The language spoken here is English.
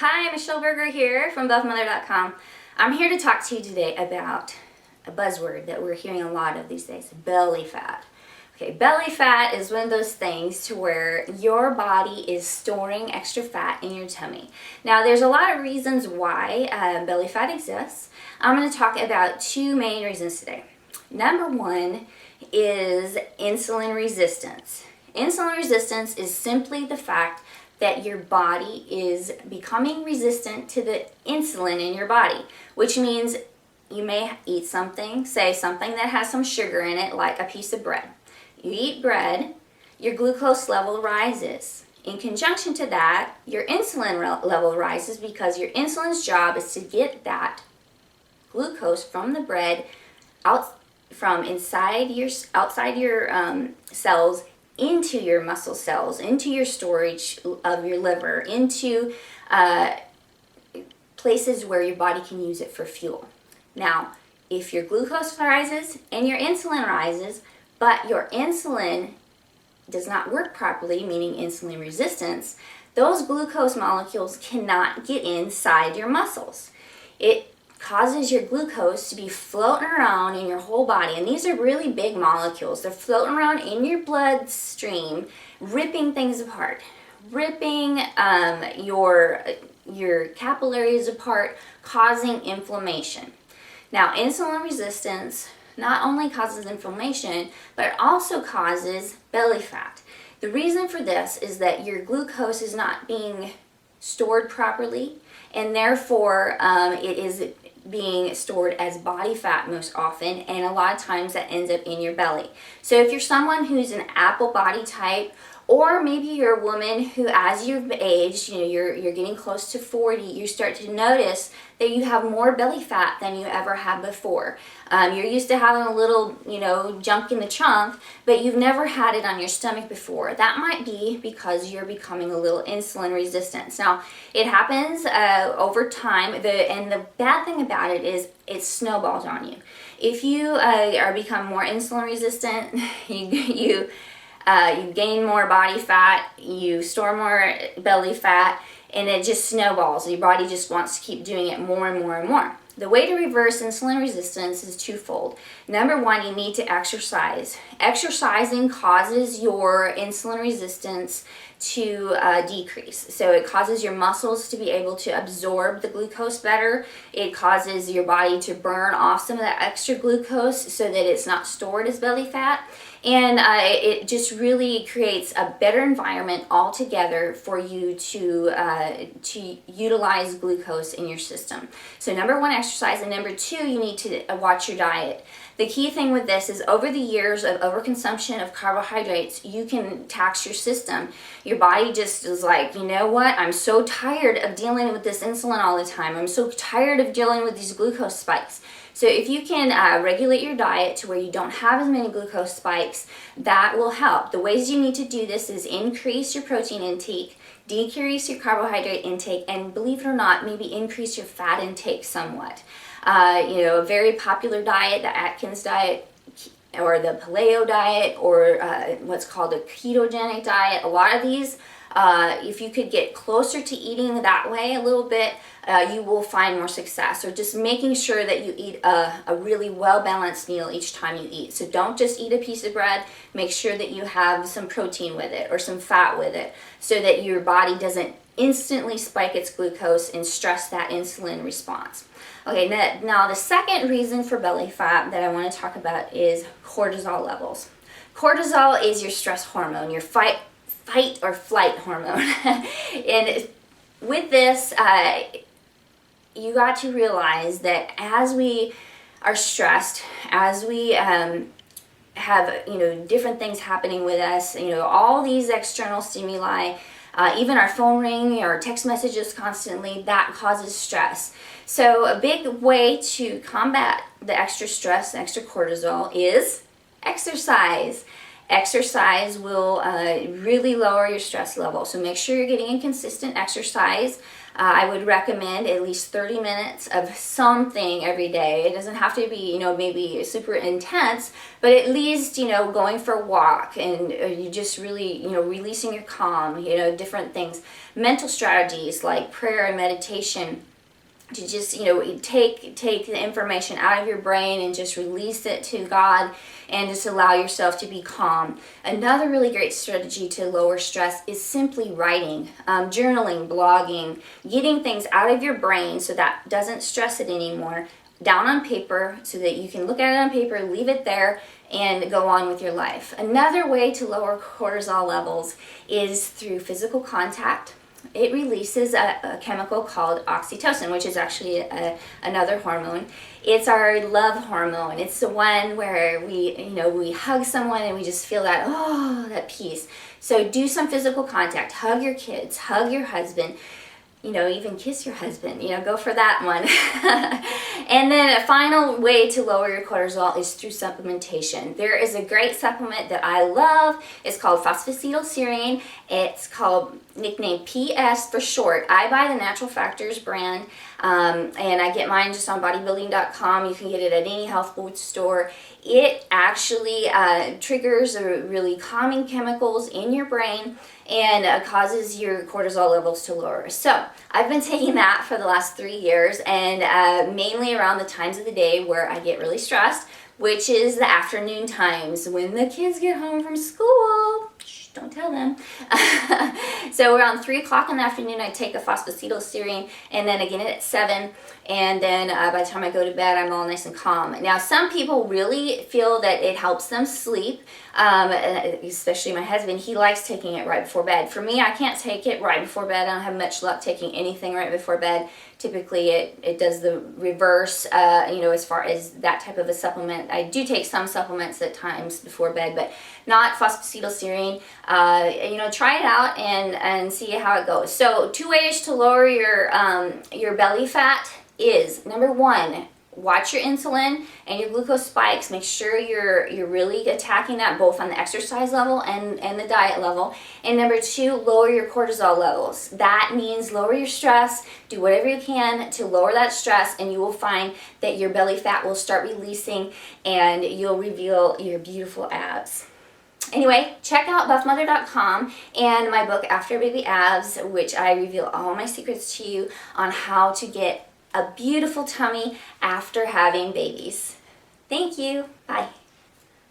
Hi, Michelle Berger here from BuffMother.com. I'm here to talk to you today about a buzzword that we're hearing a lot of these days, belly fat. Okay, belly fat is one of those things to where your body is storing extra fat in your tummy. Now, there's a lot of reasons why belly fat exists. I'm going to talk about two main reasons today. Number one is insulin resistance. Insulin resistance is simply the fact that your body is becoming resistant to the insulin in your body, which means you may eat something, say something that has some sugar in it, like a piece of bread. You eat bread, your glucose level rises. In conjunction to that, your insulin level rises because your insulin's job is to get that glucose from the bread out from outside your cells into your muscle cells, into your storage of your liver, into places where your body can use it for fuel. Now, if your glucose rises and your insulin rises, but your insulin does not work properly, meaning insulin resistance, those glucose molecules cannot get inside your muscles. It causes your glucose to be floating around in your whole body, and these are really big molecules. They're floating around in your bloodstream, ripping things apart, ripping your capillaries apart, causing inflammation. Now, insulin resistance not only causes inflammation, but it also causes belly fat. The reason for this is that your glucose is not being stored properly, and therefore it is being stored as body fat most often, and a lot of times that ends up in your belly. So if you're someone who's an apple body type, or maybe you're a woman who, as you've aged, you're getting close to 40, you start to notice that you have more belly fat than you ever had before. You're used to having a little, junk in the trunk, but you've never had it on your stomach before. That might be because you're becoming a little insulin resistant. Now, it happens over time, and the bad thing about it is it snowballs on you. If you are become more insulin resistant, you gain more body fat, you store more belly fat, and it just snowballs. Your body just wants to keep doing it more and more and more. The way to reverse insulin resistance is twofold. Number one, you need to exercise. Exercising causes your insulin resistance to decrease. So it causes your muscles to be able to absorb the glucose better. It causes your body to burn off some of that extra glucose so that it's not stored as belly fat. And it just really creates a better environment altogether for you to utilize glucose in your system. So number one, exercise, and number two, you need to watch your diet. The key thing with this is over the years of overconsumption of carbohydrates, you can tax your system. Your body just is like, you know what? I'm so tired of dealing with this insulin all the time. I'm so tired of dealing with these glucose spikes. So if you can regulate your diet to where you don't have as many glucose spikes, that will help. The ways you need to do this is increase your protein intake, decrease your carbohydrate intake, and believe it or not, maybe increase your fat intake somewhat. A very popular diet, the Atkins diet, or the paleo diet, or what's called a ketogenic diet. A lot of these, if you could get closer to eating that way a little bit, you will find more success. Or just making sure that you eat a really well-balanced meal each time you eat. So don't just eat a piece of bread. Make sure that you have some protein with it or some fat with it so that your body doesn't instantly spike its glucose and stress that insulin response. Okay, now the second reason for belly fat that I want to talk about is cortisol levels. Cortisol is your stress hormone, your fight or flight hormone. And with this, you got to realize that as we are stressed, as we have different things happening with us, all these external stimuli, even our phone ringing or text messages constantly, that causes stress. So a big way to combat the extra stress, extra cortisol, is exercise. Exercise will really lower your stress level. So make sure you're getting a consistent exercise. I would recommend at least 30 minutes of something every day. It doesn't have to be, maybe super intense, but at least, going for a walk and you just really, releasing your calm, different things. Mental strategies like prayer and meditation to just, take the information out of your brain and just release it to God and just allow yourself to be calm. Another really great strategy to lower stress is simply writing, journaling, blogging, getting things out of your brain so that doesn't stress it anymore, down on paper so that you can look at it on paper, leave it there, and go on with your life. Another way to lower cortisol levels is through physical contact. It releases a chemical called oxytocin, which is actually another hormone. It's our love hormone. It's the one where we hug someone and we just feel that peace. So do some physical contact. Hug your kids, hug your husband, even kiss your husband, go for that one. And then a final way to lower your cortisol is through supplementation. There is a great supplement that I love. It's called phosphatidylserine. It's called nicknamed PS for short. I buy the Natural Factors brand, and I get mine just on bodybuilding.com. You can get it at any health food store. It actually triggers really calming chemicals in your brain and causes your cortisol levels to lower. So I've been taking that for the last 3 years, and mainly around the times of the day where I get really stressed, which is the afternoon times when the kids get home from school. Shh, don't tell them. So around 3 o'clock in the afternoon, I take a phosphatidylserine, and then again at 7, and then by the time I go to bed, I'm all nice and calm. Now, some people really feel that it helps them sleep, especially my husband. He likes taking it right before bed. For me, I can't take it right before bed. I don't have much luck taking anything right before bed. Typically, it does the reverse, as far as that type of a supplement. I do take some supplements at times before bed, but not phosphatidylserine. Try it out and see how it goes. So 2 ways to lower your belly fat is, number 1, watch your insulin and your glucose spikes. Make sure you're really attacking that both on the exercise level and the diet level. And number 2, lower your cortisol levels. That means lower your stress. Do whatever you can to lower that stress, and you will find that your belly fat will start releasing and you'll reveal your beautiful abs. Anyway, check out buffmother.com and my book, After Baby Abs, which I reveal all my secrets to you on how to get a beautiful tummy after having babies. Thank you. Bye.